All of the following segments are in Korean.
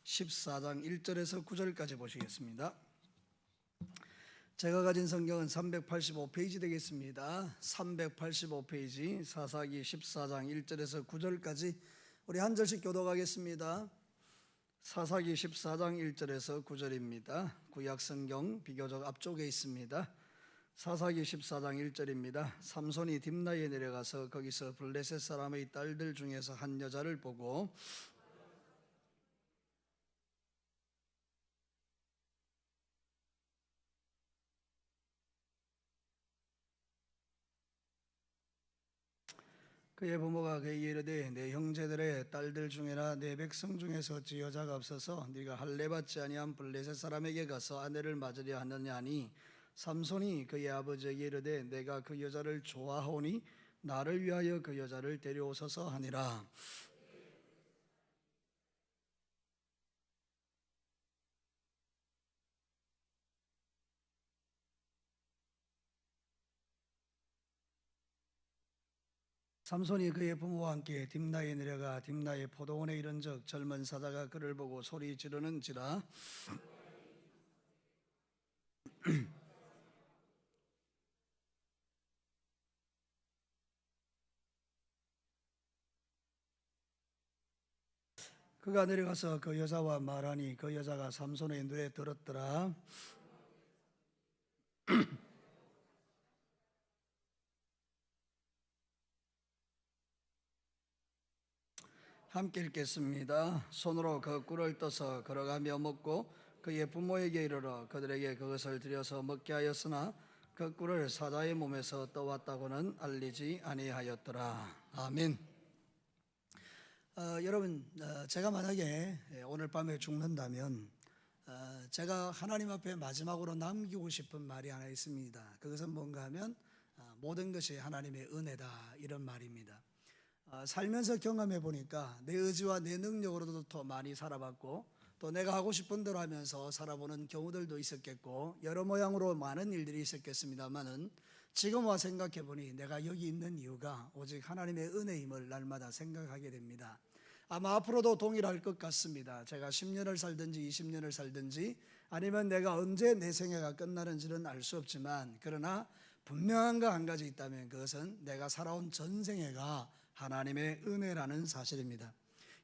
14장 1절에서 9절까지 보시겠습니다. 제가 가진 성경은 385페이지 되겠습니다. 385페이지 사사기 14장 1절에서 9절까지 우리 한 절씩 교독하겠습니다. 사사기 14장 1절에서 9절입니다. 구약성경 비교적 앞쪽에 있습니다. 사사기 14장 1절입니다. 삼손이 딥나에 내려가서 거기서 블레셋 사람의 딸들 중에서 한 여자를 보고 그의 부모가 그에게 이르되 내 형제들의 딸들 중에나 내 백성 중에서 어찌 여자가 없어서 네가 할례 받지 아니한 블레셋 사람에게 가서 아내를 맞으려 하느냐 하니 삼손이 그의 아버지에게 이르되 내가 그 여자를 좋아하오니 나를 위하여 그 여자를 데려오소서 하니라. 삼손이 그의 부모와 함께 딥나에 내려가 딥나의 포도원에 이른즉 젊은 사자가 그를 보고 소리 지르는지라. 그가 내려가서 그 여자와 말하니 그 여자가 삼손의 눈에 들었더라. 함께 읽겠습니다. 손으로 그 꿀을 떠서 걸어가며 먹고 그의 부모에게 이르러 그들에게 그것을 들여서 먹게 하였으나 그 꿀을 사자의 몸에서 떠왔다고는 알리지 아니하였더라. 아멘. 여러분, 제가 만약에 오늘 밤에 죽는다면 제가 하나님 앞에 마지막으로 남기고 싶은 말이 하나 있습니다. 그것은 뭔가 하면 모든 것이 하나님의 은혜다, 이런 말입니다. 살면서 경험해 보니까 내 의지와 내 능력으로도 더 많이 살아봤고 또 내가 하고 싶은 대로 하면서 살아보는 경우들도 있었겠고 여러 모양으로 많은 일들이 있었겠습니다만은 지금 와 생각해 보니 내가 여기 있는 이유가 오직 하나님의 은혜임을 날마다 생각하게 됩니다. 아마 앞으로도 동일할 것 같습니다. 제가 10년을 살든지 20년을 살든지 아니면 내가 언제 내 생애가 끝나는지는 알 수 없지만 그러나 분명한 거 한 가지 있다면 그것은 내가 살아온 전생애가 하나님의 은혜라는 사실입니다.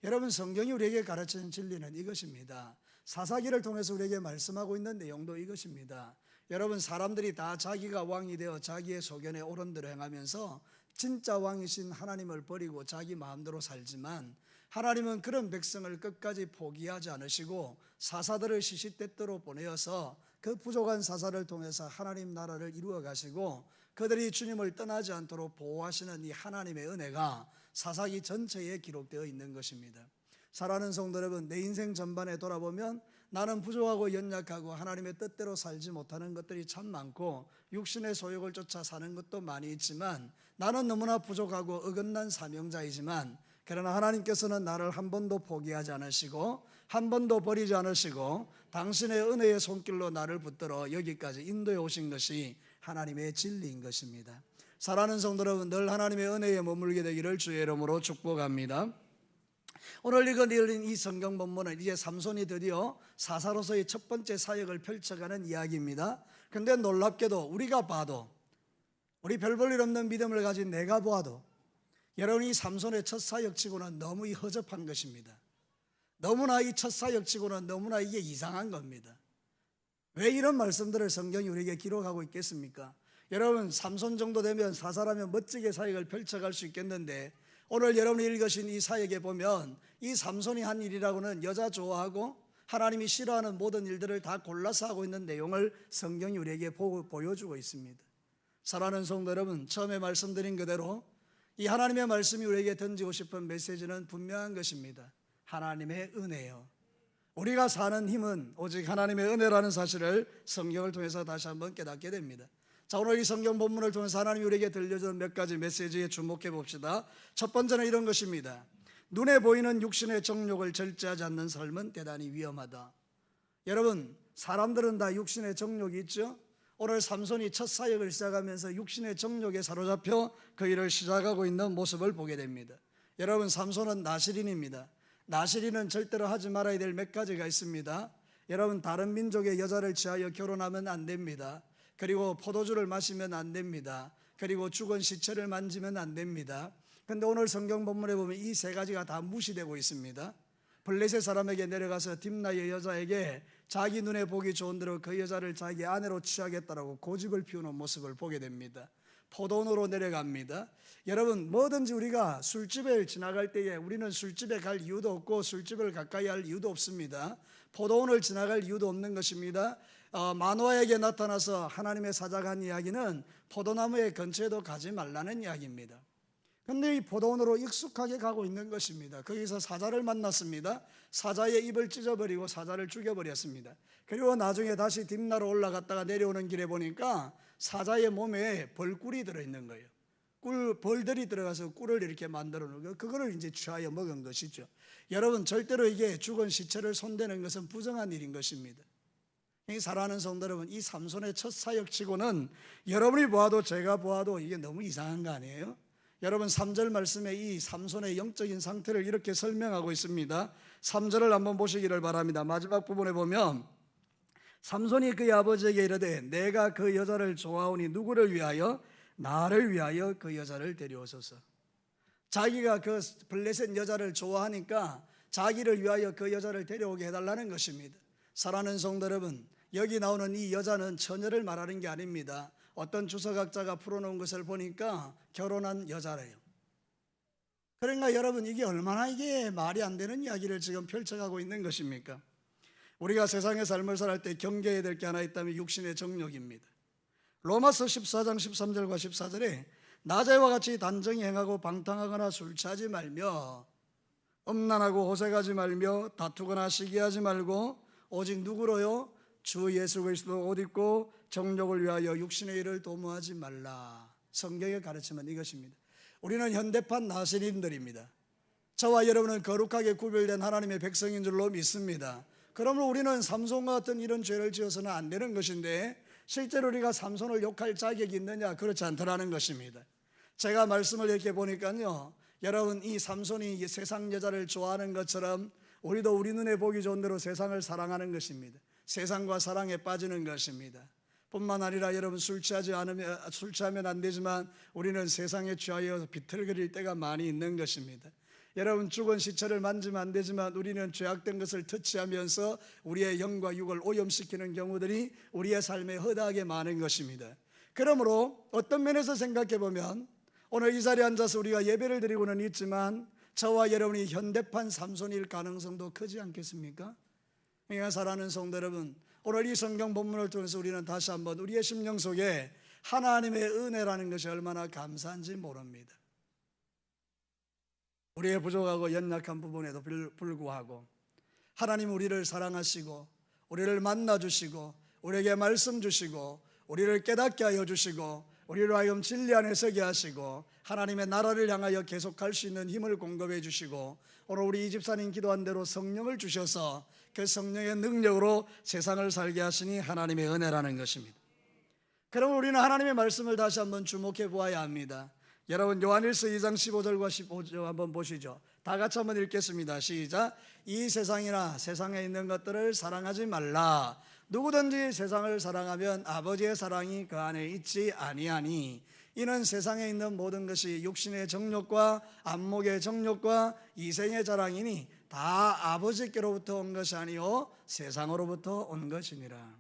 여러분, 성경이 우리에게 가르치는 진리는 이것입니다. 사사기를 통해서 우리에게 말씀하고 있는 내용도 이것입니다. 여러분, 사람들이 다 자기가 왕이 되어 자기의 소견에 옳은 대로 행하면서 진짜 왕이신 하나님을 버리고 자기 마음대로 살지만 하나님은 그런 백성을 끝까지 포기하지 않으시고 사사들을 시시때때로 보내어서 그 부족한 사사를 통해서 하나님 나라를 이루어 가시고 그들이 주님을 떠나지 않도록 보호하시는 이 하나님의 은혜가 사사기 전체에 기록되어 있는 것입니다. 사랑하는 성도 여러분, 내 인생 전반에 돌아보면 나는 부족하고 연약하고 하나님의 뜻대로 살지 못하는 것들이 참 많고 육신의 소욕을 쫓아 사는 것도 많이 있지만 나는 너무나 부족하고 어긋난 사명자이지만 그러나 하나님께서는 나를 한 번도 포기하지 않으시고 한 번도 버리지 않으시고 당신의 은혜의 손길로 나를 붙들어 여기까지 인도해 오신 것이 하나님의 진리인 것입니다. 사랑하는 성도 여러분, 늘 하나님의 은혜에 머물게 되기를 주의 이름으로 축복합니다. 오늘 읽은 이 성경 본문은 이제 삼손이 드디어 사사로서의 첫 번째 사역을 펼쳐가는 이야기입니다. 그런데 놀랍게도 우리가 봐도 우리 별 볼 일 없는 믿음을 가진 내가 보아도 여러분이 삼손의 첫 사역치고는 너무 허접한 것입니다. 너무나 이 첫 사역치고는 너무나 이게 이상한 겁니다. 왜 이런 말씀들을 성경이 우리에게 기록하고 있겠습니까? 여러분, 삼손 정도 되면 사사라면 멋지게 사역을 펼쳐갈 수 있겠는데 오늘 여러분이 읽으신 이 사역에 보면 이 삼손이 한 일이라고는 여자 좋아하고 하나님이 싫어하는 모든 일들을 다 골라서 하고 있는 내용을 성경이 우리에게 보여주고 있습니다. 사랑하는 성도 여러분, 처음에 말씀드린 그대로 이 하나님의 말씀이 우리에게 던지고 싶은 메시지는 분명한 것입니다. 하나님의 은혜요. 우리가 사는 힘은 오직 하나님의 은혜라는 사실을 성경을 통해서 다시 한번 깨닫게 됩니다. 자, 오늘 이 성경 본문을 통해서 하나님이 우리에게 들려주는 몇 가지 메시지에 주목해 봅시다. 첫 번째는 이런 것입니다. 눈에 보이는 육신의 정욕을 절제하지 않는 삶은 대단히 위험하다. 여러분, 사람들은 다 육신의 정욕이 있죠. 오늘 삼손이 첫 사역을 시작하면서 육신의 정욕에 사로잡혀 그 일을 시작하고 있는 모습을 보게 됩니다. 여러분, 삼손은 나실인입니다. 나시리는 절대로 하지 말아야 될 몇 가지가 있습니다. 여러분, 다른 민족의 여자를 취하여 결혼하면 안 됩니다. 그리고 포도주를 마시면 안 됩니다. 그리고 죽은 시체를 만지면 안 됩니다. 그런데 오늘 성경 본문에 보면 이 세 가지가 다 무시되고 있습니다. 블레셋 사람에게 내려가서 딥나의 여자에게 자기 눈에 보기 좋은 대로 그 여자를 자기 아내로 취하겠다라고 고집을 피우는 모습을 보게 됩니다. 포도원으로 내려갑니다. 여러분, 뭐든지 우리가 술집에 지나갈 때에 우리는 술집에 갈 이유도 없고 술집을 가까이 할 이유도 없습니다. 포도원을 지나갈 이유도 없는 것입니다. 마노아에게 나타나서 하나님의 사자가 한 이야기는 포도나무의 근처에도 가지 말라는 이야기입니다. 그런데 이 포도원으로 익숙하게 가고 있는 것입니다. 거기서 사자를 만났습니다. 사자의 입을 찢어버리고 사자를 죽여버렸습니다. 그리고 나중에 다시 딥나로 올라갔다가 내려오는 길에 보니까 사자의 몸에 벌꿀이 들어있는 거예요. 벌들이 들어가서 꿀을 이렇게 만들어 놓은 거, 그거를 이제 취하여 먹은 것이죠. 여러분, 절대로 이게 죽은 시체를 손대는 것은 부정한 일인 것입니다. 사랑하는 성도 여러분, 이 삼손의 첫 사역치고는 여러분이 보아도 제가 보아도 이게 너무 이상한 거 아니에요? 여러분, 3절 말씀에 이 삼손의 영적인 상태를 이렇게 설명하고 있습니다. 3절을 한번 보시기를 바랍니다. 마지막 부분에 보면 삼손이 그의 아버지에게 이르되 내가 그 여자를 좋아하오니 누구를 위하여? 나를 위하여 그 여자를 데려오소서. 자기가 그 블레셋 여자를 좋아하니까 자기를 위하여 그 여자를 데려오게 해달라는 것입니다. 사랑하는 성도 여러분, 여기 나오는 이 여자는 처녀를 말하는 게 아닙니다. 어떤 주석학자가 풀어놓은 것을 보니까 결혼한 여자래요. 그러니까 여러분, 이게 얼마나 이게 말이 안 되는 이야기를 지금 펼쳐가고 있는 것입니까? 우리가 세상의 삶을 살 때 경계해야 될 게 하나 있다면 육신의 정욕입니다. 로마서 14장 13절과 14절에 낮에와 같이 단정히 행하고 방탕하거나 술 취하지 말며 음란하고 호색하지 말며 다투거나 시기하지 말고 오직 누구로요? 주 예수 그리스도 옷 입고 정욕을 위하여 육신의 일을 도모하지 말라. 성경의 가르침은 이것입니다. 우리는 현대판 나세린들입니다. 저와 여러분은 거룩하게 구별된 하나님의 백성인 줄로 믿습니다. 그러므로 우리는 삼손과 같은 이런 죄를 지어서는 안 되는 것인데 실제로 우리가 삼손을 욕할 자격이 있느냐? 그렇지 않더라는 것입니다. 제가 말씀을 이렇게 보니까요, 여러분, 이 삼손이 세상 여자를 좋아하는 것처럼 우리도 우리 눈에 보기 좋은 대로 세상을 사랑하는 것입니다. 세상과 사랑에 빠지는 것입니다. 뿐만 아니라 여러분, 술 취하면 안 되지만 우리는 세상에 취하여 비틀거릴 때가 많이 있는 것입니다. 여러분, 죽은 시체를 만지면 안 되지만 우리는 죄악된 것을 터치하면서 우리의 영과 육을 오염시키는 경우들이 우리의 삶에 허다하게 많은 것입니다. 그러므로 어떤 면에서 생각해 보면 오늘 이 자리에 앉아서 우리가 예배를 드리고는 있지만 저와 여러분이 현대판 삼손일 가능성도 크지 않겠습니까? 그러니까 사랑하는 성도 여러분, 오늘 이 성경 본문을 통해서 우리는 다시 한번 우리의 심령 속에 하나님의 은혜라는 것이 얼마나 감사한지 모릅니다. 우리의 부족하고 연약한 부분에도 불구하고 하나님 우리를 사랑하시고 우리를 만나주시고 우리에게 말씀 주시고 우리를 깨닫게 하여 주시고 우리를 하여금 진리 안에 서게 하시고 하나님의 나라를 향하여 계속할 수 있는 힘을 공급해 주시고 오늘 우리 이 집사님 기도한 대로 성령을 주셔서 그 성령의 능력으로 세상을 살게 하시니 하나님의 은혜라는 것입니다. 그럼 우리는 하나님의 말씀을 다시 한번 주목해 보아야 합니다. 여러분, 요한일서 2장 15절과 15절 한번 보시죠. 다 같이 한번 읽겠습니다. 시작. 이 세상이나 세상에 있는 것들을 사랑하지 말라. 누구든지 세상을 사랑하면 아버지의 사랑이 그 안에 있지 아니하니 이는 세상에 있는 모든 것이 육신의 정욕과 안목의 정욕과 이생의 자랑이니 다 아버지께로부터 온 것이 아니요 세상으로부터 온 것이니라.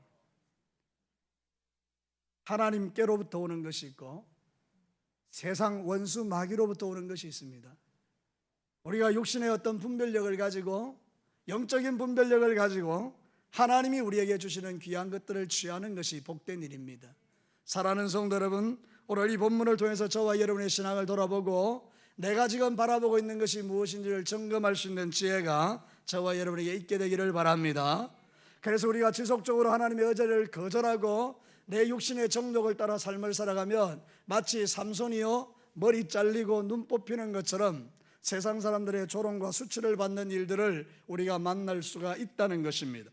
하나님께로부터 오는 것이 있고 세상 원수 마귀로부터 오는 것이 있습니다. 우리가 육신의 어떤 분별력을 가지고 영적인 분별력을 가지고 하나님이 우리에게 주시는 귀한 것들을 취하는 것이 복된 일입니다. 사랑하는 성도 여러분, 오늘 이 본문을 통해서 저와 여러분의 신앙을 돌아보고 내가 지금 바라보고 있는 것이 무엇인지를 점검할 수 있는 지혜가 저와 여러분에게 있게 되기를 바랍니다. 그래서 우리가 지속적으로 하나님의 의지를 거절하고 내 육신의 정욕을 따라 삶을 살아가면 마치 삼손이요 머리 잘리고 눈 뽑히는 것처럼 세상 사람들의 조롱과 수치를 받는 일들을 우리가 만날 수가 있다는 것입니다.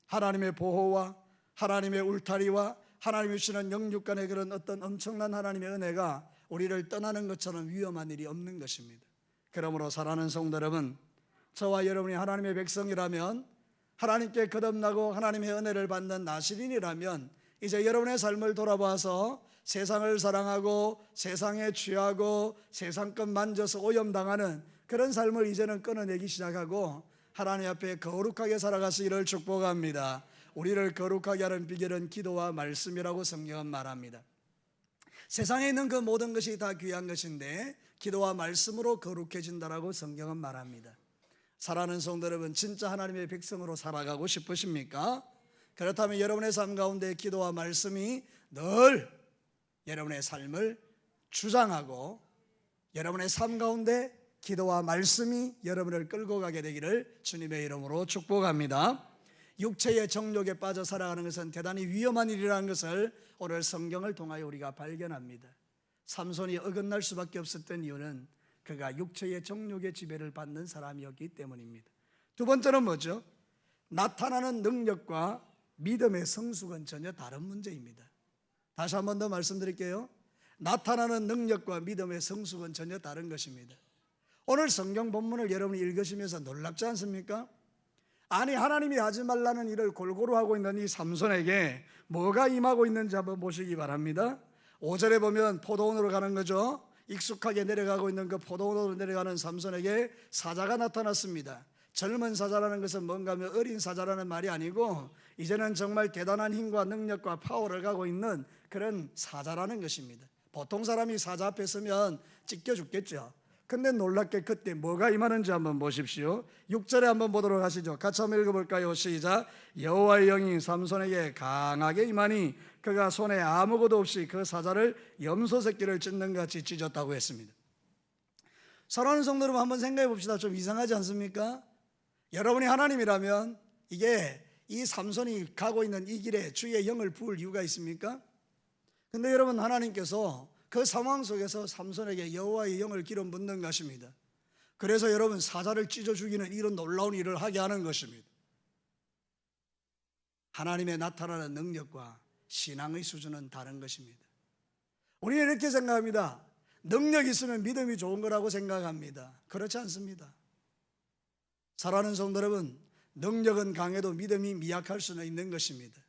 하나님의 보호와 하나님의 울타리와 하나님이 주시는 영육 간의 그런 어떤 엄청난 하나님의 은혜가 우리를 떠나는 것처럼 위험한 일이 없는 것입니다. 그러므로 사랑하는 성도 여러분, 저와 여러분이 하나님의 백성이라면, 하나님께 거듭나고 하나님의 은혜를 받는 나시린이라면, 이제 여러분의 삶을 돌아봐서 세상을 사랑하고 세상에 취하고 세상 것 만져서 오염당하는 그런 삶을 이제는 끊어내기 시작하고 하나님 앞에 거룩하게 살아가시기를 축복합니다. 우리를 거룩하게 하는 비결은 기도와 말씀이라고 성경은 말합니다. 세상에 있는 그 모든 것이 다 귀한 것인데 기도와 말씀으로 거룩해진다라고 성경은 말합니다. 사랑하는 성도 여러분, 진짜 하나님의 백성으로 살아가고 싶으십니까? 그렇다면 여러분의 삶 가운데 기도와 말씀이 늘 여러분의 삶을 주장하고 여러분의 삶 가운데 기도와 말씀이 여러분을 끌고 가게 되기를 주님의 이름으로 축복합니다. 육체의 정욕에 빠져 살아가는 것은 대단히 위험한 일이라는 것을 오늘 성경을 통하여 우리가 발견합니다. 삼손이 어긋날 수밖에 없었던 이유는 그가 육체의 정욕의 지배를 받는 사람이었기 때문입니다. 두 번째는 뭐죠? 나타나는 능력과 믿음의 성숙은 전혀 다른 문제입니다. 다시 한 번 더 말씀드릴게요. 나타나는 능력과 믿음의 성숙은 전혀 다른 것입니다. 오늘 성경 본문을 여러분이 읽으시면서 놀랍지 않습니까? 아니, 하나님이 하지 말라는 일을 골고루 하고 있는 이 삼손에게 뭐가 임하고 있는지 한번 보시기 바랍니다. 5절에 보면 포도원으로 가는 거죠. 익숙하게 내려가고 있는 그 포도원으로 내려가는 삼손에게 사자가 나타났습니다. 젊은 사자라는 것은 뭔가 하면 어린 사자라는 말이 아니고 이제는 정말 대단한 힘과 능력과 파워를 갖고 있는 그런 사자라는 것입니다. 보통 사람이 사자 앞에 서면 찢겨 죽겠죠. 근데 놀랍게 그때 뭐가 임하는지 한번 보십시오. 6절에 한번 보도록 하시죠. 같이 한번 읽어볼까요? 시작. 여호와의 영이 삼손에게 강하게 임하니 그가 손에 아무것도 없이 그 사자를 염소 새끼를 찢는 같이 찢었다고 했습니다. 사랑하는 성도 여러분, 한번 생각해 봅시다. 좀 이상하지 않습니까? 여러분이 하나님이라면 이게 이 삼손이 가고 있는 이 길에 주의 영을 부을 이유가 있습니까? 근데 여러분, 하나님께서 그 상황 속에서 삼손에게 여호와의 영을 기름 붓는 것입니다. 그래서 여러분, 사자를 찢어 죽이는 이런 놀라운 일을 하게 하는 것입니다. 하나님의 나타나는 능력과 신앙의 수준은 다른 것입니다. 우리는 이렇게 생각합니다. 능력이 있으면 믿음이 좋은 거라고 생각합니다. 그렇지 않습니다. 사랑하는 성도 여러분, 능력은 강해도 믿음이 미약할 수는 있는 것입니다.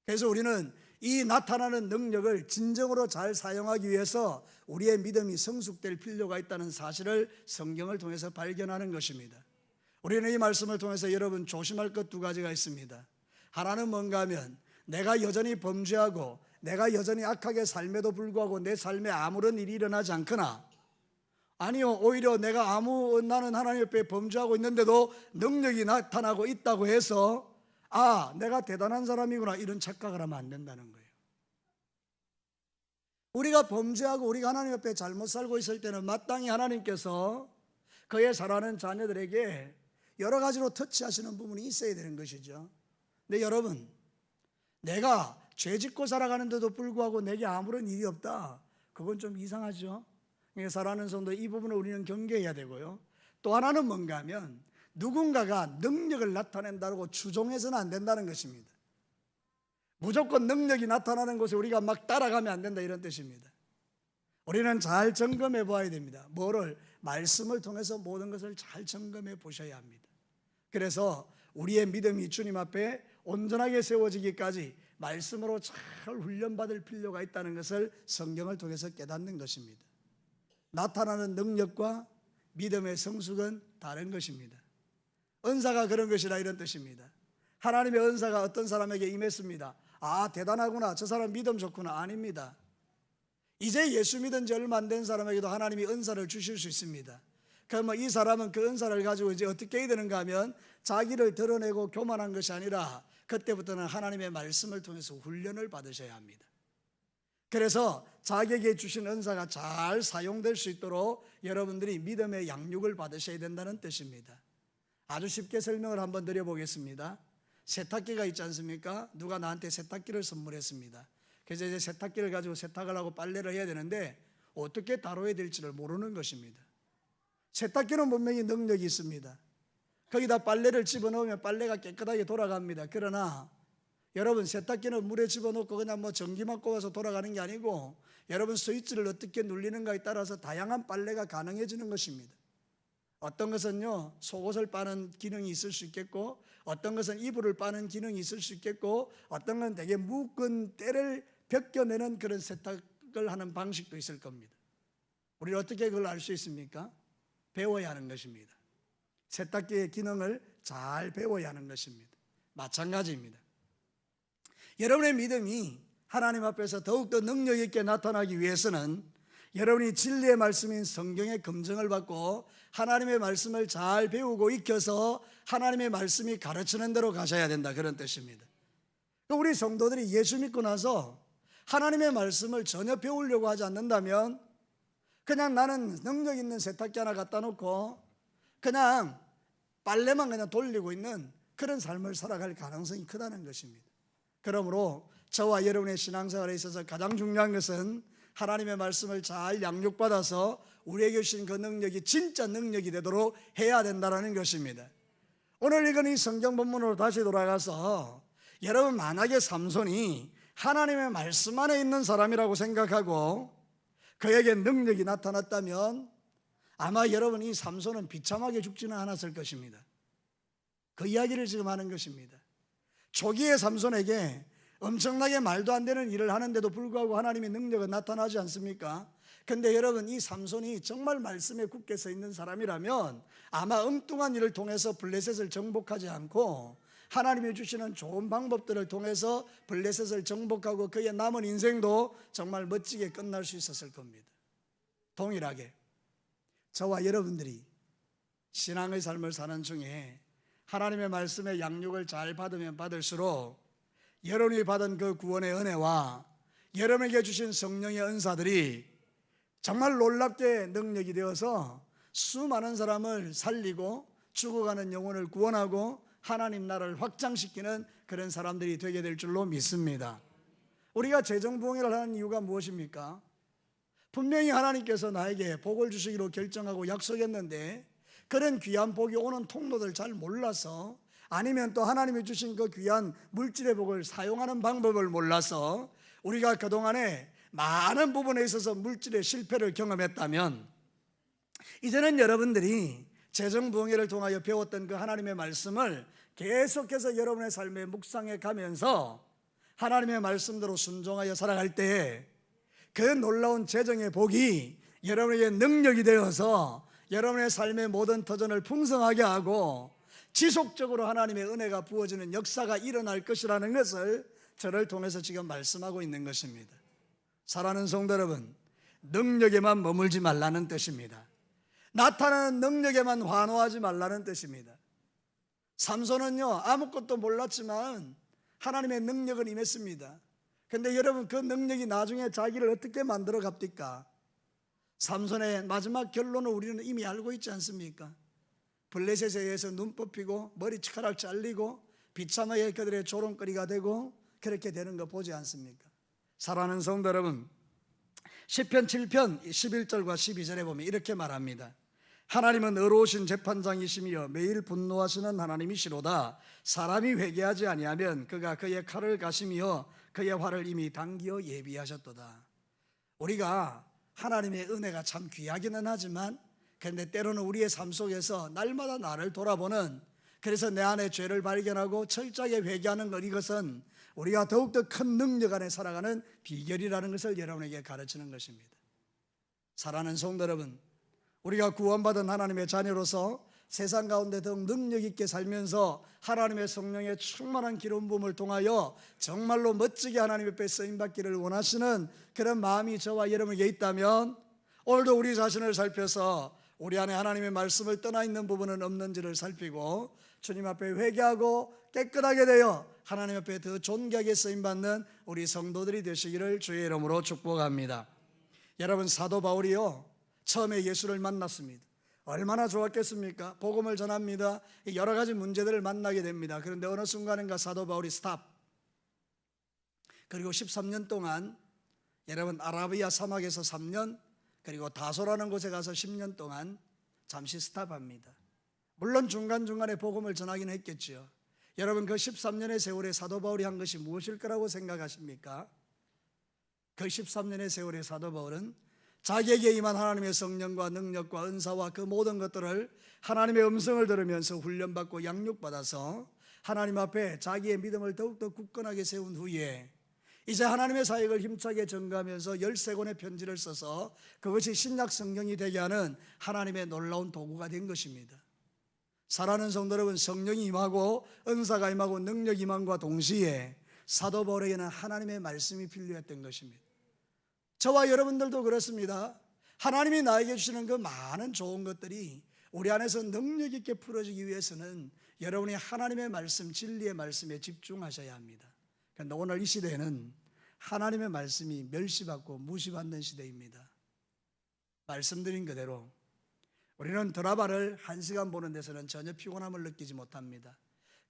그래서 우리는 이 나타나는 능력을 진정으로 잘 사용하기 위해서 우리의 믿음이 성숙될 필요가 있다는 사실을 성경을 통해서 발견하는 것입니다. 우리는 이 말씀을 통해서 여러분 조심할 것 두 가지가 있습니다. 하나는 뭔가 하면 내가 여전히 범죄하고 내가 여전히 악하게 삶에도 불구하고 내 삶에 아무런 일이 일어나지 않거나, 아니요, 오히려 나는 하나님 옆에 범죄하고 있는데도 능력이 나타나고 있다고 해서 내가 대단한 사람이구나, 이런 착각을 하면 안 된다는 거예요. 우리가 범죄하고 우리가 하나님 옆에 잘못 살고 있을 때는 마땅히 하나님께서 그의 사랑하는 자녀들에게 여러 가지로 터치하시는 부분이 있어야 되는 것이죠. 근데 여러분, 내가 죄 짓고 살아가는데도 불구하고 내게 아무런 일이 없다, 그건 좀 이상하죠. 사랑하는 성도, 이 부분을 우리는 경계해야 되고요. 또 하나는 뭔가 하면 누군가가 능력을 나타낸다고 추종해서는 안 된다는 것입니다. 무조건 능력이 나타나는 곳에 우리가 막 따라가면 안 된다, 이런 뜻입니다. 우리는 잘 점검해 봐야 됩니다. 뭐를? 말씀을 통해서 모든 것을 잘 점검해 보셔야 합니다. 그래서 우리의 믿음이 주님 앞에 온전하게 세워지기까지 말씀으로 잘 훈련받을 필요가 있다는 것을 성경을 통해서 깨닫는 것입니다. 나타나는 능력과 믿음의 성숙은 다른 것입니다. 은사가 그런 것이라, 이런 뜻입니다. 하나님의 은사가 어떤 사람에게 임했습니다. 대단하구나, 저 사람 믿음 좋구나, 아닙니다. 이제 예수 믿은 지 얼마 안 된 사람에게도 하나님이 은사를 주실 수 있습니다. 그러면 이 사람은 그 은사를 가지고 이제 어떻게 해야 되는가 하면 자기를 드러내고 교만한 것이 아니라 그때부터는 하나님의 말씀을 통해서 훈련을 받으셔야 합니다. 그래서 자기에게 주신 은사가 잘 사용될 수 있도록 여러분들이 믿음의 양육을 받으셔야 된다는 뜻입니다. 아주 쉽게 설명을 한번 드려보겠습니다. 세탁기가 있지 않습니까? 누가 나한테 세탁기를 선물했습니다. 그래서 이제 세탁기를 가지고 세탁을 하고 빨래를 해야 되는데 어떻게 다뤄야 될지를 모르는 것입니다. 세탁기는 분명히 능력이 있습니다. 거기다 빨래를 집어넣으면 빨래가 깨끗하게 돌아갑니다. 그러나 여러분, 세탁기는 물에 집어넣고 그냥 전기만 꼽아서 돌아가는 게 아니고 여러분 스위치를 어떻게 눌리는가에 따라서 다양한 빨래가 가능해지는 것입니다. 어떤 것은요 속옷을 빠는 기능이 있을 수 있겠고, 어떤 것은 이불을 빠는 기능이 있을 수 있겠고, 어떤 건 되게 묶은 때를 벗겨내는 그런 세탁을 하는 방식도 있을 겁니다. 우리는 어떻게 그걸 알 수 있습니까? 배워야 하는 것입니다. 세탁기의 기능을 잘 배워야 하는 것입니다. 마찬가지입니다. 여러분의 믿음이 하나님 앞에서 더욱더 능력 있게 나타나기 위해서는 여러분이 진리의 말씀인 성경의 검증을 받고 하나님의 말씀을 잘 배우고 익혀서 하나님의 말씀이 가르치는 대로 가셔야 된다, 그런 뜻입니다. 우리 성도들이 예수 믿고 나서 하나님의 말씀을 전혀 배우려고 하지 않는다면 그냥 나는 능력 있는 세탁기 하나 갖다 놓고 그냥 빨래만 그냥 돌리고 있는 그런 삶을 살아갈 가능성이 크다는 것입니다. 그러므로 저와 여러분의 신앙생활에 있어서 가장 중요한 것은 하나님의 말씀을 잘 양육받아서 우리에게 주신 그 능력이 진짜 능력이 되도록 해야 된다는 것입니다. 오늘 읽은 이 성경 본문으로 다시 돌아가서 여러분, 만약에 삼손이 하나님의 말씀 안에 있는 사람이라고 생각하고 그에게 능력이 나타났다면 아마 여러분, 이 삼손은 비참하게 죽지는 않았을 것입니다. 그 이야기를 지금 하는 것입니다. 초기의 삼손에게 엄청나게 말도 안 되는 일을 하는데도 불구하고 하나님의 능력은 나타나지 않습니까? 근데 여러분, 이 삼손이 정말 말씀에 굳게 서 있는 사람이라면 아마 엉뚱한 일을 통해서 블레셋을 정복하지 않고 하나님이 주시는 좋은 방법들을 통해서 블레셋을 정복하고 그의 남은 인생도 정말 멋지게 끝날 수 있었을 겁니다. 동일하게 저와 여러분들이 신앙의 삶을 사는 중에 하나님의 말씀의 양육을 잘 받으면 받을수록 여러분이 받은 그 구원의 은혜와 여러분에게 주신 성령의 은사들이 정말 놀랍게 능력이 되어서 수많은 사람을 살리고 죽어가는 영혼을 구원하고 하나님 나라를 확장시키는 그런 사람들이 되게 될 줄로 믿습니다. 우리가 재정부흥회를 하는 이유가 무엇입니까? 분명히 하나님께서 나에게 복을 주시기로 결정하고 약속했는데 그런 귀한 복이 오는 통로들 잘 몰라서, 아니면 또 하나님이 주신 그 귀한 물질의 복을 사용하는 방법을 몰라서 우리가 그동안에 많은 부분에 있어서 물질의 실패를 경험했다면, 이제는 여러분들이 재정부흥회를 통하여 배웠던 그 하나님의 말씀을 계속해서 여러분의 삶에 묵상해 가면서 하나님의 말씀대로 순종하여 살아갈 때에 그 놀라운 재정의 복이 여러분에게 능력이 되어서 여러분의 삶의 모든 터전을 풍성하게 하고 지속적으로 하나님의 은혜가 부어지는 역사가 일어날 것이라는 것을 저를 통해서 지금 말씀하고 있는 것입니다. 사랑하는 성도 여러분, 능력에만 머물지 말라는 뜻입니다. 나타나는 능력에만 환호하지 말라는 뜻입니다. 삼손은요, 아무것도 몰랐지만 하나님의 능력은 임했습니다. 근데 여러분, 그 능력이 나중에 자기를 어떻게 만들어 갑니까? 삼손의 마지막 결론을 우리는 이미 알고 있지 않습니까? 블레셋에 의해서 눈 뽑히고 머리카락 잘리고 비참하게 그들의 조롱거리가 되고 그렇게 되는 거 보지 않습니까? 사랑하는 성도 여러분, 시편 7편 11절과 12절에 보면 이렇게 말합니다. 하나님은 의로우신 재판장이시며 매일 분노하시는 하나님이시로다. 사람이 회개하지 아니하면 그가 그의 칼을 가시며 그의 활을 이미 당기어 예비하셨도다. 우리가 하나님의 은혜가 참 귀하기는 하지만, 그런데 때로는 우리의 삶 속에서 날마다 나를 돌아보는, 그래서 내 안에 죄를 발견하고 철저하게 회개하는 것, 이것은 우리가 더욱더 큰 능력 안에 살아가는 비결이라는 것을 여러분에게 가르치는 것입니다. 사랑하는 성도 여러분, 우리가 구원받은 하나님의 자녀로서 세상 가운데 더욱 능력 있게 살면서 하나님의 성령의 충만한 기름 부음을 통하여 정말로 멋지게 하나님 앞에 쓰임받기를 원하시는 그런 마음이 저와 여러분에게 있다면, 오늘도 우리 자신을 살펴서 우리 안에 하나님의 말씀을 떠나 있는 부분은 없는지를 살피고 주님 앞에 회개하고 깨끗하게 되어 하나님 앞에 더 존귀하게 쓰임받는 우리 성도들이 되시기를 주의 이름으로 축복합니다. 여러분, 사도 바울이요, 처음에 예수를 만났습니다. 얼마나 좋았겠습니까? 복음을 전합니다. 여러 가지 문제들을 만나게 됩니다. 그런데 어느 순간인가 사도 바울이 스탑. 그리고 13년 동안 여러분, 아라비아 사막에서 3년, 그리고 다소라는 곳에 가서 10년 동안 잠시 스탑합니다. 물론 중간중간에 복음을 전하긴 했겠죠. 여러분, 그 13년의 세월에 사도 바울이 한 것이 무엇일 거라고 생각하십니까? 그 13년의 세월에 사도 바울은 자기에게 임한 하나님의 성령과 능력과 은사와 그 모든 것들을 하나님의 음성을 들으면서 훈련받고 양육받아서 하나님 앞에 자기의 믿음을 더욱더 굳건하게 세운 후에 이제 하나님의 사역을 힘차게 전가하면서 13권의 편지를 써서 그것이 신약 성경이 되게 하는 하나님의 놀라운 도구가 된 것입니다. 사랑하는 성도 여러분, 성령이 임하고 은사가 임하고 능력이 임함과 동시에 사도 바울에게는 하나님의 말씀이 필요했던 것입니다. 저와 여러분들도 그렇습니다. 하나님이 나에게 주시는 그 많은 좋은 것들이 우리 안에서 능력 있게 풀어지기 위해서는 여러분이 하나님의 말씀, 진리의 말씀에 집중하셔야 합니다. 그런데 오늘 이 시대에는 하나님의 말씀이 멸시받고 무시받는 시대입니다. 말씀드린 그대로 우리는 드라마를 1시간 보는 데서는 전혀 피곤함을 느끼지 못합니다.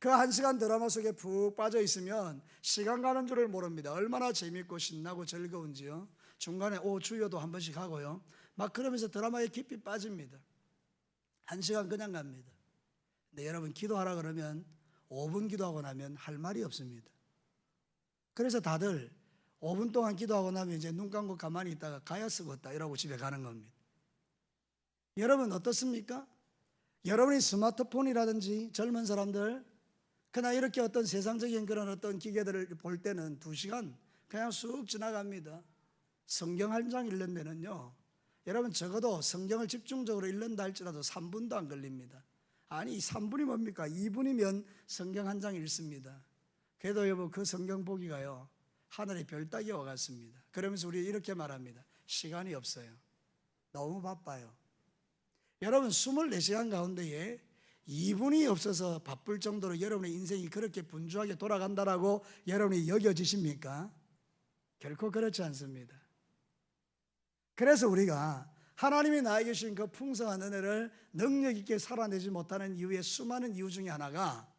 그 1시간 드라마 속에 푹 빠져 있으면 시간 가는 줄을 모릅니다. 얼마나 재밌고 신나고 즐거운지요. 중간에 주여도 한 번씩 하고요. 막 그러면서 드라마에 깊이 빠집니다. 1시간 그냥 갑니다. 근데 여러분, 기도하라 그러면 5분 기도하고 나면 할 말이 없습니다. 그래서 다들 5분 동안 기도하고 나면 이제 눈 감고 가만히 있다가 가야 쓰겄다 이러고 집에 가는 겁니다. 여러분 어떻습니까? 여러분이 스마트폰이라든지 젊은 사람들 그냥 이렇게 어떤 세상적인 그런 어떤 기계들을 볼 때는 2시간 그냥 쑥 지나갑니다. 성경 한 장 읽는 데는요, 여러분 적어도 성경을 집중적으로 읽는다 할지라도 3분도 안 걸립니다. 아니 3분이 뭡니까? 2분이면 성경 한 장 읽습니다. 그래도 여러분 그 성경 보기가요 하늘의 별 따기와 같습니다. 그러면서 우리 이렇게 말합니다. 시간이 없어요. 너무 바빠요. 여러분 24시간 가운데에 2분이 없어서 바쁠 정도로 여러분의 인생이 그렇게 분주하게 돌아간다라고 여러분이 여겨지십니까? 결코 그렇지 않습니다. 그래서 우리가 하나님이 나에게 주신 그 풍성한 은혜를 능력 있게 살아내지 못하는 이유의 수많은 이유 중에 하나가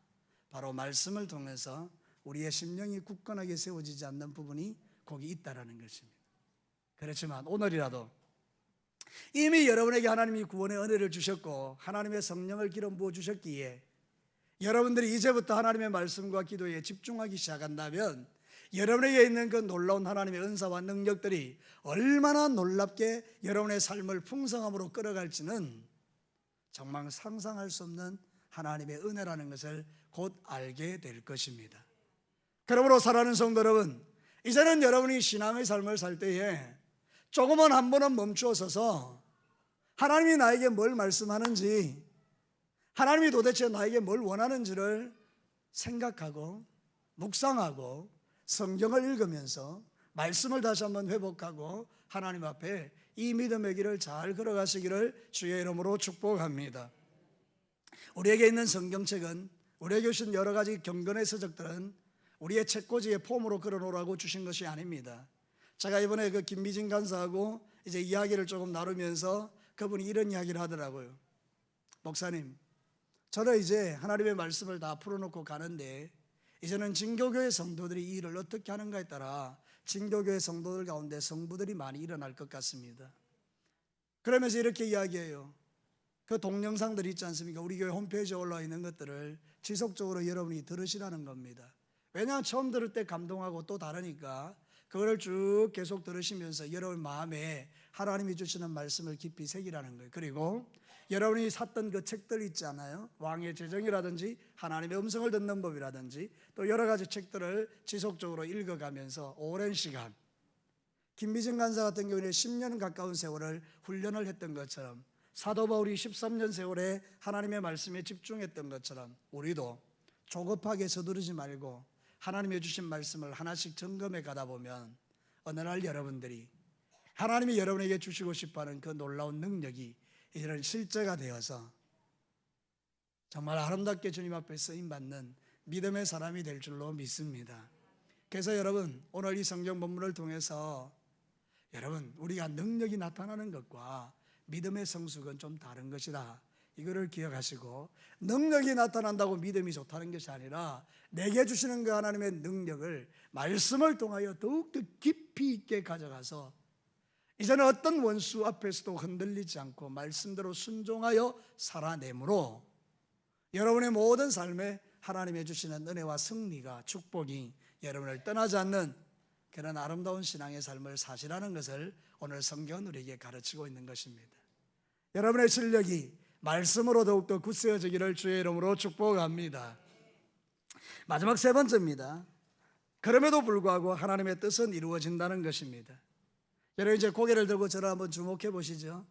바로 말씀을 통해서 우리의 심령이 굳건하게 세워지지 않는 부분이 거기 있다라는 것입니다. 그렇지만 오늘이라도 이미 여러분에게 하나님이 구원의 은혜를 주셨고 하나님의 성령을 기름 부어 주셨기에 여러분들이 이제부터 하나님의 말씀과 기도에 집중하기 시작한다면 여러분에게 있는 그 놀라운 하나님의 은사와 능력들이 얼마나 놀랍게 여러분의 삶을 풍성함으로 끌어갈지는 정말 상상할 수 없는 하나님의 은혜라는 것을 곧 알게 될 것입니다. 그러므로 사랑하는 성도 여러분, 이제는 여러분이 신앙의 삶을 살 때에 조금은 한 번은 멈추어 서서 하나님이 나에게 뭘 말씀하는지, 하나님이 도대체 나에게 뭘 원하는지를 생각하고 묵상하고 성경을 읽으면서 말씀을 다시 한번 회복하고 하나님 앞에 이 믿음의 길을 잘 걸어가시기를 주의 이름으로 축복합니다. 우리에게 있는 성경책은, 우리에게 주신 여러 가지 경건의 서적들은 우리의 책꽂이에 폼으로 걸어놓으라고 주신 것이 아닙니다. 제가 이번에 그 김미진 간사하고 이제 이야기를 조금 나누면서 그분이 이런 이야기를 하더라고요. 목사님, 저는 이제 하나님의 말씀을 다 풀어놓고 가는데 이제는 진교교회 성도들이 이 일을 어떻게 하는가에 따라 진교교회 성도들 가운데 성부들이 많이 일어날 것 같습니다. 그러면서 이렇게 이야기해요. 그 동영상들이 있지 않습니까? 우리 교회 홈페이지에 올라와 있는 것들을 지속적으로 여러분이 들으시라는 겁니다. 왜냐하면 처음 들을 때 감동하고 또 다르니까 그거를 쭉 계속 들으시면서 여러분 마음에 하나님이 주시는 말씀을 깊이 새기라는 거예요. 그리고 여러분이 샀던 그 책들 있지 않아요? 왕의 제정이라든지 하나님의 음성을 듣는 법이라든지 또 여러 가지 책들을 지속적으로 읽어가면서 오랜 시간, 김미진 간사 같은 경우는 10년 가까운 세월을 훈련을 했던 것처럼, 사도 바울이 13년 세월에 하나님의 말씀에 집중했던 것처럼 우리도 조급하게 서두르지 말고 하나님이 주신 말씀을 하나씩 점검해 가다 보면 어느 날 여러분들이 하나님이 여러분에게 주시고 싶어하는 그 놀라운 능력이 이런 실제가 되어서 정말 아름답게 주님 앞에 쓰임받는 믿음의 사람이 될 줄로 믿습니다. 그래서 여러분, 오늘 이 성경 본문을 통해서 여러분, 우리가 능력이 나타나는 것과 믿음의 성숙은 좀 다른 것이다, 이거를 기억하시고, 능력이 나타난다고 믿음이 좋다는 것이 아니라 내게 주시는 그 하나님의 능력을 말씀을 통하여 더욱더 깊이 있게 가져가서 이제는 어떤 원수 앞에서도 흔들리지 않고 말씀대로 순종하여 살아내므로 여러분의 모든 삶에 하나님의 주시는 은혜와 승리가, 축복이 여러분을 떠나지 않는 그런 아름다운 신앙의 삶을 사시라는 것을 오늘 성경은 우리에게 가르치고 있는 것입니다. 여러분의 실력이 말씀으로 더욱더 굳세어지기를 주의 이름으로 축복합니다. 마지막 세 번째입니다. 그럼에도 불구하고 하나님의 뜻은 이루어진다는 것입니다. 여러분 이제 고개를 들고 저를 한번 주목해 보시죠.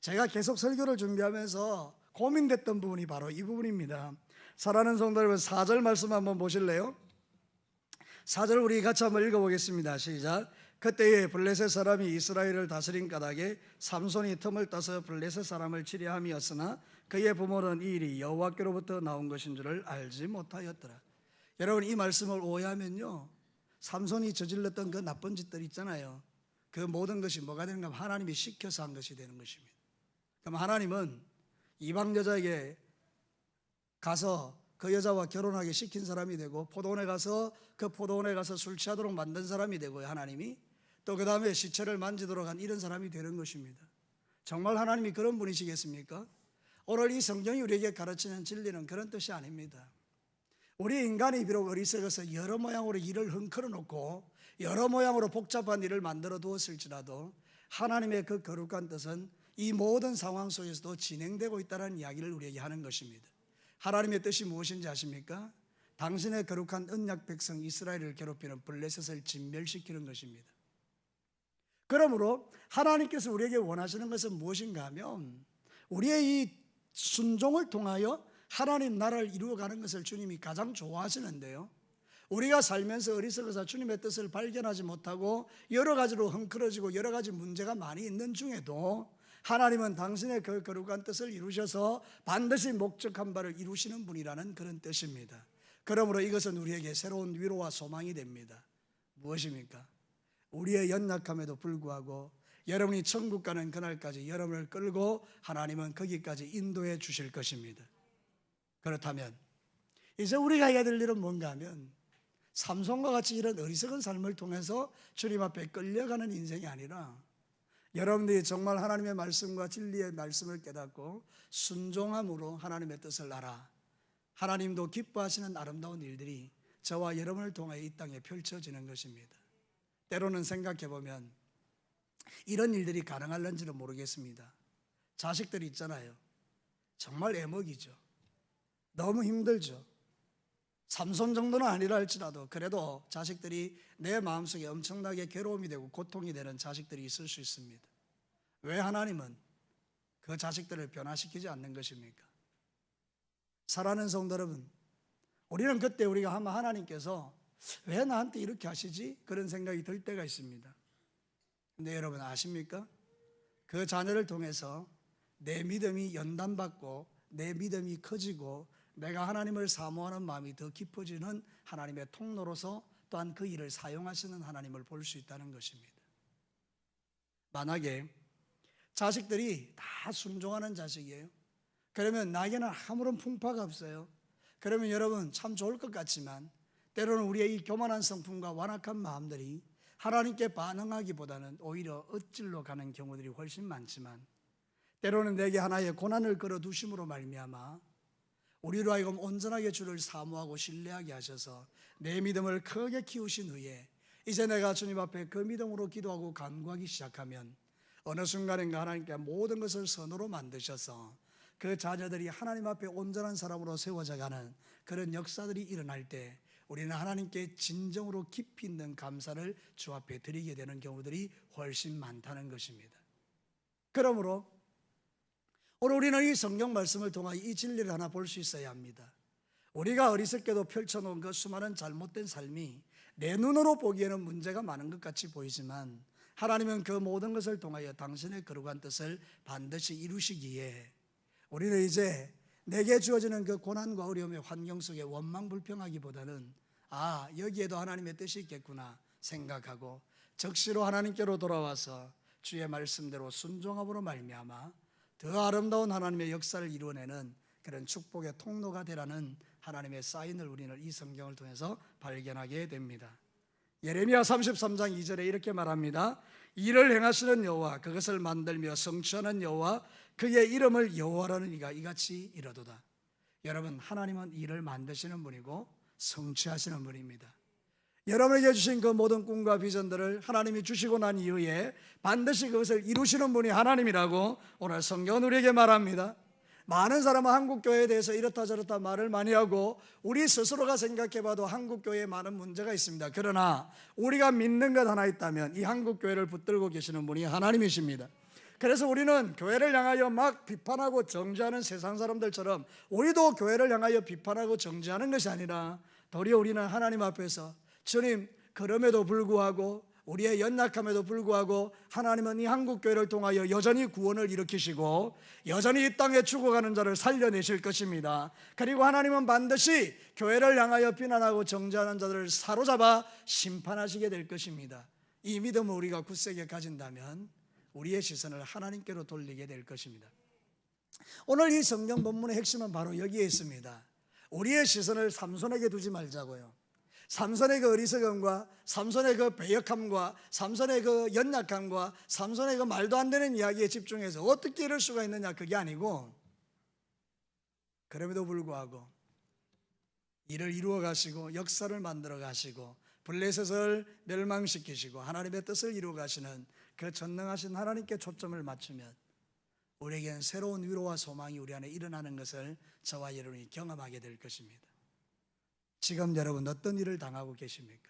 제가 계속 설교를 준비하면서 고민됐던 부분이 바로 이 부분입니다. 사랑하는 성도 여러분, 4절 말씀 한번 보실래요? 4절 우리 같이 한번 읽어보겠습니다. 시작. 그때에 블레셋 사람이 이스라엘을 다스린 까닭에 삼손이 틈을 따서 블레셋 사람을 치려함이었으나 그의 부모는 이 일이 여호와께로부터 나온 것인 줄을 알지 못하였더라. 여러분 이 말씀을 오해하면요, 삼손이 저질렀던 그 나쁜 짓들 있잖아요, 그 모든 것이 뭐가 되는가 하면 하나님이 시켜서 한 것이 되는 것입니다. 그럼 하나님은 이방 여자에게 가서 그 여자와 결혼하게 시킨 사람이 되고, 포도원에 가서 그 포도원에 가서 술 취하도록 만든 사람이 되고요, 하나님이 또 그 다음에 시체를 만지도록 한 이런 사람이 되는 것입니다. 정말 하나님이 그런 분이시겠습니까? 오늘 이 성경이 우리에게 가르치는 진리는 그런 뜻이 아닙니다. 우리 인간이 비록 어리석어서 여러 모양으로 일을 흔들어 놓고 여러 모양으로 복잡한 일을 만들어 두었을지라도 하나님의 그 거룩한 뜻은 이 모든 상황 속에서도 진행되고 있다는 이야기를 우리에게 하는 것입니다. 하나님의 뜻이 무엇인지 아십니까? 당신의 거룩한 언약 백성 이스라엘을 괴롭히는 블레셋을 진멸시키는 것입니다. 그러므로 하나님께서 우리에게 원하시는 것은 무엇인가 하면 우리의 이 순종을 통하여 하나님 나라를 이루어가는 것을 주님이 가장 좋아하시는데요, 우리가 살면서 어리석어서 주님의 뜻을 발견하지 못하고 여러 가지로 헝클어지고 여러 가지 문제가 많이 있는 중에도 하나님은 당신의 그 거룩한 뜻을 이루셔서 반드시 목적한 바를 이루시는 분이라는 그런 뜻입니다. 그러므로 이것은 우리에게 새로운 위로와 소망이 됩니다. 무엇입니까? 우리의 연약함에도 불구하고 여러분이 천국 가는 그날까지 여러분을 끌고 하나님은 거기까지 인도해 주실 것입니다. 그렇다면 이제 우리가 해야 될 일은 뭔가 하면 삼손과 같이 이런 어리석은 삶을 통해서 주님 앞에 끌려가는 인생이 아니라 여러분들이 정말 하나님의 말씀과 진리의 말씀을 깨닫고 순종함으로 하나님의 뜻을 알아 하나님도 기뻐하시는 아름다운 일들이 저와 여러분을 통해 이 땅에 펼쳐지는 것입니다. 때로는 생각해보면 이런 일들이 가능할런지는 모르겠습니다. 자식들이 있잖아요, 정말 애먹이죠. 너무 힘들죠. 삼손 정도는 아니라 할지라도 그래도 자식들이 내 마음속에 엄청나게 괴로움이 되고 고통이 되는 자식들이 있을 수 있습니다. 왜 하나님은 그 자식들을 변화시키지 않는 것입니까? 사랑하는 성도 여러분, 우리는 그때 우리가 아마 하나님께서 왜 나한테 이렇게 하시지? 그런 생각이 들 때가 있습니다. 근데 여러분 아십니까? 그 자녀를 통해서 내 믿음이 연단받고 내 믿음이 커지고 내가 하나님을 사모하는 마음이 더 깊어지는 하나님의 통로로서 또한 그 일을 사용하시는 하나님을 볼 수 있다는 것입니다. 만약에 자식들이 다 순종하는 자식이에요. 그러면 나에게는 아무런 풍파가 없어요. 그러면 여러분 참 좋을 것 같지만 때로는 우리의 이 교만한 성품과 완악한 마음들이 하나님께 반응하기보다는 오히려 엇질러 가는 경우들이 훨씬 많지만, 때로는 내게 하나의 고난을 걸어두심으로 말미암아 우리로 하여금 온전하게 주를 사모하고 신뢰하게 하셔서 내 믿음을 크게 키우신 후에 이제 내가 주님 앞에 그 믿음으로 기도하고 간구하기 시작하면 어느 순간인가 하나님께 모든 것을 선으로 만드셔서 그 자녀들이 하나님 앞에 온전한 사람으로 세워져가는 그런 역사들이 일어날 때 우리는 하나님께 진정으로 깊이 있는 감사를 주 앞에 드리게 되는 경우들이 훨씬 많다는 것입니다. 그러므로 오늘 우리는 이 성경 말씀을 통해 이 진리를 하나 볼 수 있어야 합니다. 우리가 어리석게도 펼쳐놓은 그 수많은 잘못된 삶이 내 눈으로 보기에는 문제가 많은 것 같이 보이지만 하나님은 그 모든 것을 통하여 당신의 거룩한 뜻을 반드시 이루시기에 우리는 이제 내게 주어지는 그 고난과 어려움의 환경 속에 원망불평하기보다는 여기에도 하나님의 뜻이 있겠구나 생각하고 적시로 하나님께로 돌아와서 주의 말씀대로 순종함으로 말미암아 더 아름다운 하나님의 역사를 이루어내는 그런 축복의 통로가 되라는 하나님의 사인을 우리는 이 성경을 통해서 발견하게 됩니다. 예레미야 33장 2절에 이렇게 말합니다. 일을 행하시는 여호와, 그것을 만들며 성취하는 여호와, 그의 이름을 여호와라는 이가 이같이 이르도다. 여러분, 하나님은 일을 만드시는 분이고 성취하시는 분입니다. 여러분에게 주신 그 모든 꿈과 비전들을 하나님이 주시고 난 이후에 반드시 그것을 이루시는 분이 하나님이라고 오늘 성경은 우리에게 말합니다. 많은 사람은 한국교회에 대해서 이렇다 저렇다 말을 많이 하고 우리 스스로가 생각해봐도 한국교회에 많은 문제가 있습니다. 그러나 우리가 믿는 것 하나 있다면 이 한국교회를 붙들고 계시는 분이 하나님이십니다. 그래서 우리는 교회를 향하여 막 비판하고 정죄하는 세상 사람들처럼 우리도 교회를 향하여 비판하고 정죄하는 것이 아니라 도리어 우리는 하나님 앞에서 주님, 그럼에도 불구하고 우리의 연약함에도 불구하고 하나님은 이 한국교회를 통하여 여전히 구원을 일으키시고 여전히 이 땅에 죽어가는 자를 살려내실 것입니다. 그리고 하나님은 반드시 교회를 향하여 비난하고 정죄하는 자들을 사로잡아 심판하시게 될 것입니다. 이 믿음을 우리가 굳세게 가진다면 우리의 시선을 하나님께로 돌리게 될 것입니다. 오늘 이 성경 본문의 핵심은 바로 여기에 있습니다. 우리의 시선을 삼손에게 두지 말자고요. 삼손의 그 어리석음과 삼손의 그 배역함과 삼손의 그 연약함과 삼손의 그 말도 안 되는 이야기에 집중해서 어떻게 이럴 수가 있느냐, 그게 아니고 그럼에도 불구하고 일을 이루어 가시고 역사를 만들어 가시고 블레셋을 멸망시키시고 하나님의 뜻을 이루어 가시는 그 전능하신 하나님께 초점을 맞추면 우리에게는 새로운 위로와 소망이 우리 안에 일어나는 것을 저와 여러분이 경험하게 될 것입니다. 지금 여러분 어떤 일을 당하고 계십니까?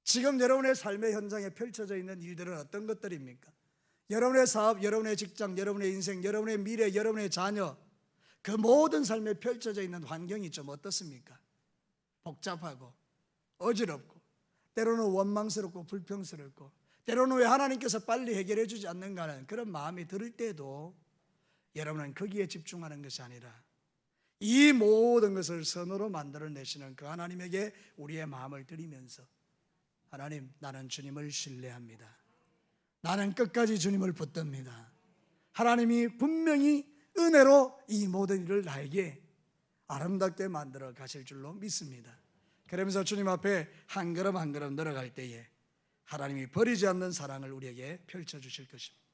지금 여러분의 삶의 현장에 펼쳐져 있는 일들은 어떤 것들입니까? 여러분의 사업, 여러분의 직장, 여러분의 인생, 여러분의 미래, 여러분의 자녀, 그 모든 삶에 펼쳐져 있는 환경이 좀 어떻습니까? 복잡하고 어지럽고 때로는 원망스럽고 불평스럽고 때로는 왜 하나님께서 빨리 해결해 주지 않는가 하는 그런 마음이 들 때도 여러분은 거기에 집중하는 것이 아니라 이 모든 것을 선으로 만들어내시는 그 하나님에게 우리의 마음을 드리면서 하나님, 나는 주님을 신뢰합니다. 나는 끝까지 주님을 붙듭니다. 하나님이 분명히 은혜로 이 모든 일을 나에게 아름답게 만들어 가실 줄로 믿습니다. 그러면서 주님 앞에 한 걸음 한 걸음 늘어갈 때에 하나님이 버리지 않는 사랑을 우리에게 펼쳐주실 것입니다.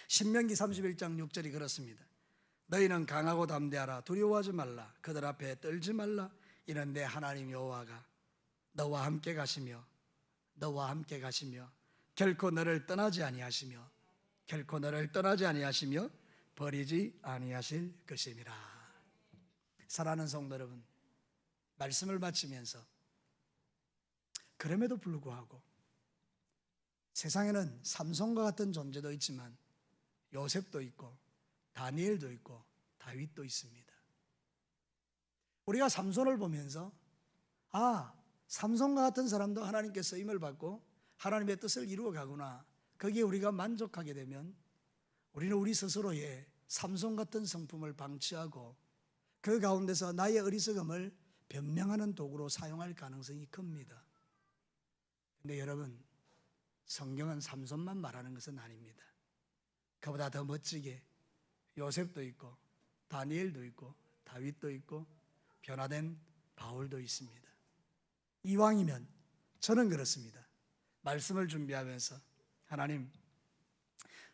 신명기 31장 6절이 그렇습니다. 너희는 강하고 담대하라. 두려워하지 말라. 그들 앞에 떨지 말라. 이는 내 하나님 여호와가 너와 함께 가시며 결코 너를 떠나지 아니하시며 버리지 아니하실 것임이라. 사랑하는 성도 여러분, 말씀을 마치면서 그럼에도 불구하고 세상에는 삼손과 같은 존재도 있지만 요셉도 있고 다니엘도 있고 다윗도 있습니다. 우리가 삼손을 보면서 삼손과 같은 사람도 하나님께 쓰임을 받고 하나님의 뜻을 이루어 가구나, 거기에 우리가 만족하게 되면 우리는 우리 스스로의 삼손 같은 성품을 방치하고 그 가운데서 나의 어리석음을 변명하는 도구로 사용할 가능성이 큽니다. 그런데 여러분, 성경은 삼손만 말하는 것은 아닙니다. 그보다 더 멋지게 요셉도 있고 다니엘도 있고 다윗도 있고 변화된 바울도 있습니다. 이왕이면 저는 그렇습니다. 말씀을 준비하면서 하나님,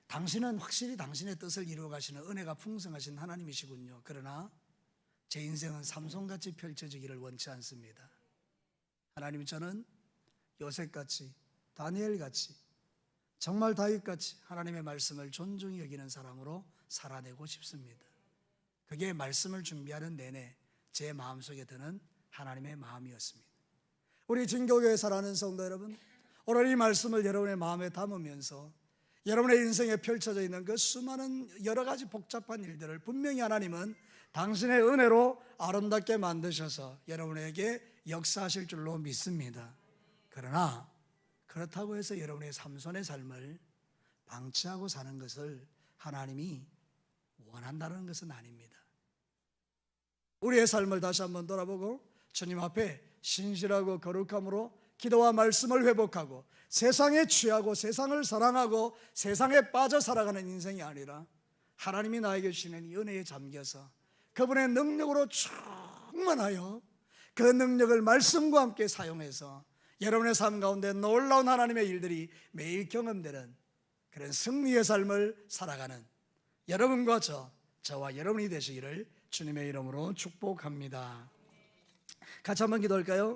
당신은 확실히 당신의 뜻을 이루어 가시는 은혜가 풍성하신 하나님이시군요. 그러나 제 인생은 삼손같이 펼쳐지기를 원치 않습니다. 하나님, 저는 요셉같이 다니엘같이 정말 다윗같이 하나님의 말씀을 존중히 여기는 사람으로 살아내고 싶습니다. 그게 말씀을 준비하는 내내 제 마음속에 드는 하나님의 마음이었습니다. 우리 진교교회 살아가는 성도 여러분, 오늘 이 말씀을 여러분의 마음에 담으면서 여러분의 인생에 펼쳐져 있는 그 수많은 여러 가지 복잡한 일들을 분명히 하나님은 당신의 은혜로 아름답게 만드셔서 여러분에게 역사하실 줄로 믿습니다. 그러나 그렇다고 해서 여러분의 삼손의 삶을 방치하고 사는 것을 하나님이 원한다는 것은 아닙니다. 우리의 삶을 다시 한번 돌아보고 주님 앞에 신실하고 거룩함으로 기도와 말씀을 회복하고 세상에 취하고 세상을 사랑하고 세상에 빠져 살아가는 인생이 아니라 하나님이 나에게 주시는 이 은혜에 잠겨서 그분의 능력으로 충만하여 그 능력을 말씀과 함께 사용해서 여러분의 삶 가운데 놀라운 하나님의 일들이 매일 경험되는 그런 승리의 삶을 살아가는 여러분과 저와 여러분이 되시기를 주님의 이름으로 축복합니다. 같이 한번 기도할까요?